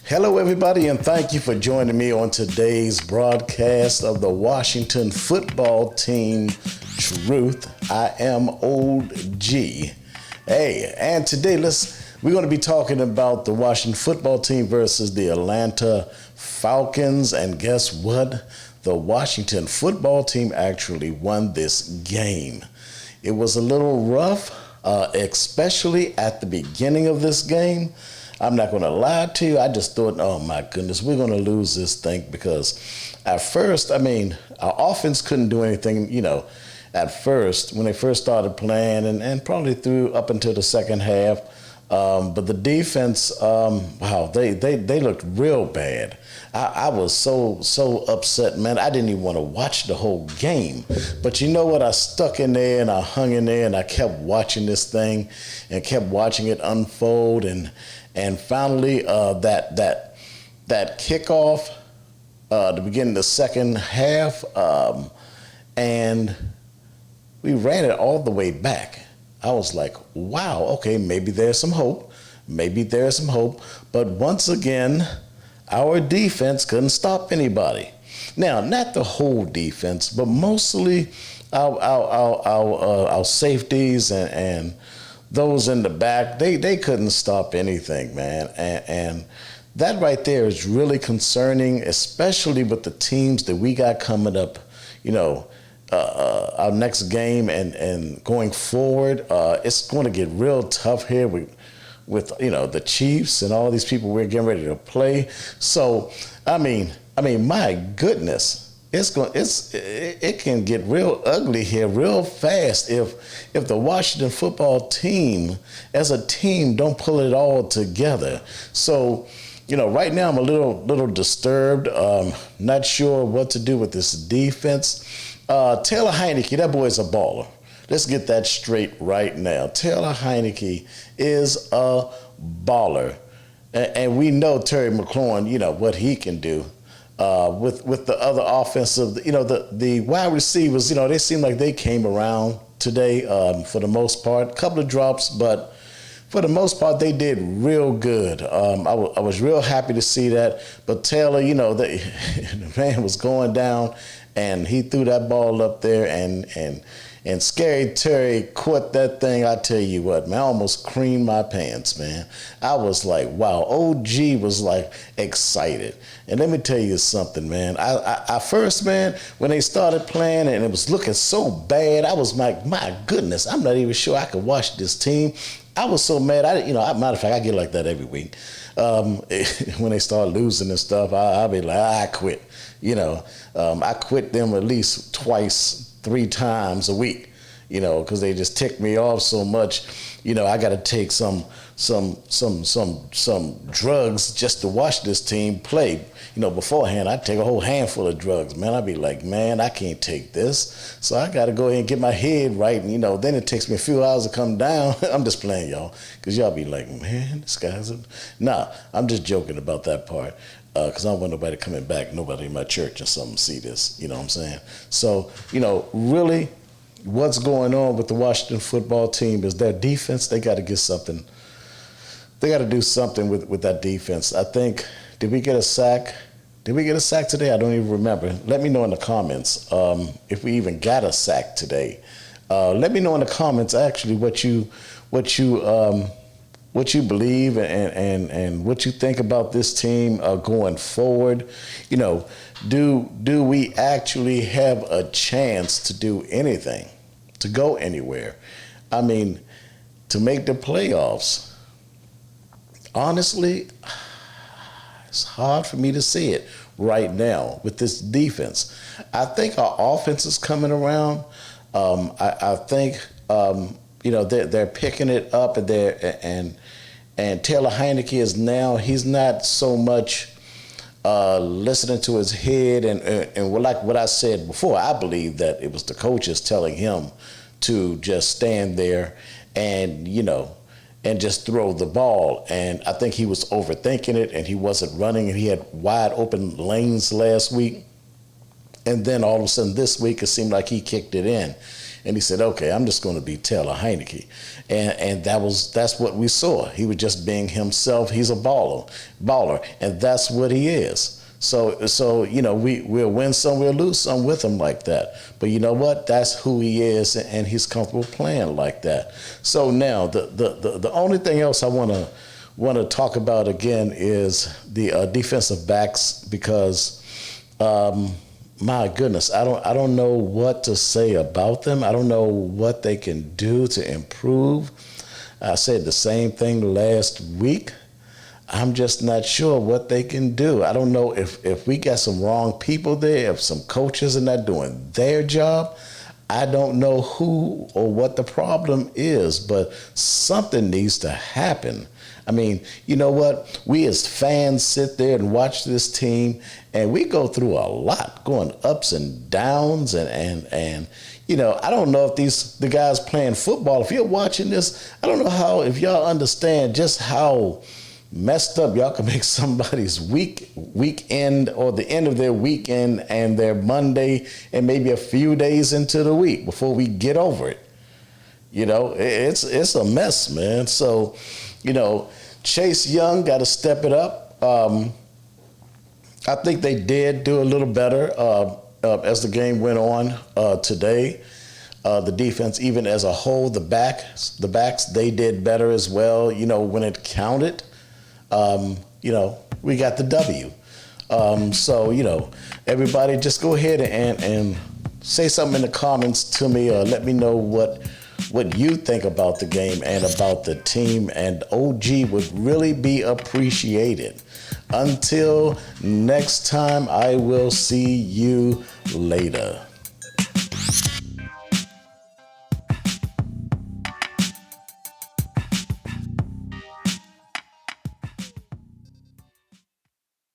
Hello, everybody, and thank you for joining me on today's broadcast of the Washington football team Truth. I am Old G. Hey, and today we're going to be talking about the Washington football team versus the Atlanta Falcons. And guess what? The Washington football team actually won this game. It was a little rough, especially at the beginning of this game. I'm not going to lie to you. I just thought, oh my goodness, we're going to lose this thing because at first, our offense couldn't do anything, at first when they first started playing and probably through up until the second half. But the defense, wow, they looked real bad. I was so upset, man. I didn't even want to watch the whole game. But you know what? I stuck in there and I hung in there and I kept watching this thing and kept watching it unfold. And finally, that kickoff, the beginning of the second half, and we ran it all the way back. I was like, wow, okay, maybe there's some hope. Maybe there's some hope. But once again, our defense couldn't stop anybody. Now, not the whole defense, but mostly our safeties and those in the back, they couldn't stop anything, man. And that right there is really concerning, especially with the teams that we got coming up, our next game and going forward. It's going to get real tough here with the Chiefs and all these people we're getting ready to play. So, I mean, my goodness. It can get real ugly here real fast if the Washington football team as a team don't pull it all together. So, right now I'm a little disturbed. Not sure what to do with this defense. Taylor Heinicke, that boy is a baller. Let's get that straight right now. Taylor Heinicke is a baller, and we know Terry McLaurin, what he can do. With the other offensive, the wide receivers, they seem like they came around today for the most part. A couple of drops, but for the most part, they did real good. I was real happy to see that. But Taylor, the man was going down, and he threw that ball up there, and Scary Terry caught that thing. I tell you what, man, I almost creamed my pants, man. I was like, wow. OG was like excited. And let me tell you something, man. I first, man, when they started playing and it was looking so bad, I was like, my goodness, I'm not even sure I could watch this team. I was so mad. Matter of fact, I get like that every week. When they start losing and stuff, I'll be like, I quit. I quit them at least twice, 3 times a week, because they just tick me off so much. I got to take some drugs just to watch this team play. Beforehand, I'd take a whole handful of drugs, man. I'd be like, man, I can't take this. So I got to go ahead and get my head right. And, then it takes me a few hours to come down. I'm just playing, y'all, because y'all be like, man, this guy's Nah, I'm just joking about that part. Because I don't want nobody coming back, nobody in my church or something see this, you know what I'm saying? So, really what's going on with the Washington football team is their defense. They got to get something. They got to do something with that defense. I think, did we get a sack? Did we get a sack today? I don't even remember. Let me know in the comments if we even got a sack today. Let me know in the comments actually what you believe and what you think about this team going forward. Do we actually have a chance to do anything, to go anywhere? To make the playoffs. Honestly, it's hard for me to see it right now with this defense. I think our offense is coming around. I think they're picking it up, and Taylor Heinicke is now, he's not so much listening to his head and like what I said before. I believe that it was the coaches telling him to just stand there and and just throw the ball. And I think he was overthinking it and he wasn't running, and he had wide open lanes last week. And then all of a sudden this week, it seemed like he kicked it in. and he said, "Okay, I'm just going to be Taylor Heineke," and that's what we saw. He was just being himself. He's a baller, and that's what he is. So we'll win some, we'll lose some with him like that. But you know what? That's who he is, and he's comfortable playing like that. So now the only thing else I want to talk about again is the defensive backs, because my goodness, I don't know what to say about them. I don't know what they can do to improve. I said the same thing last week. I'm just not sure what they can do. I don't know if we got some wrong people there, if some coaches are not doing their job. I don't know who or what the problem is, but something needs to happen. I mean, you know what? We as fans sit there and watch this team, and we go through a lot, going ups and downs, and I don't know if the guys playing football, if you're watching this, I don't know if y'all understand just how messed up y'all can make somebody's weekend, or the end of their weekend and their Monday, and maybe a few days into the week before we get over it. It's a mess, man. So, Chase Young got to step it up. I think they did do a little better as the game went on today. The defense, even as a whole, the backs, they did better as well. When it counted. We got the W. So, everybody just go ahead and say something in the comments to me, or let me know what you think about the game and about the team, and OG would really be appreciated. Until next time, I will see you later.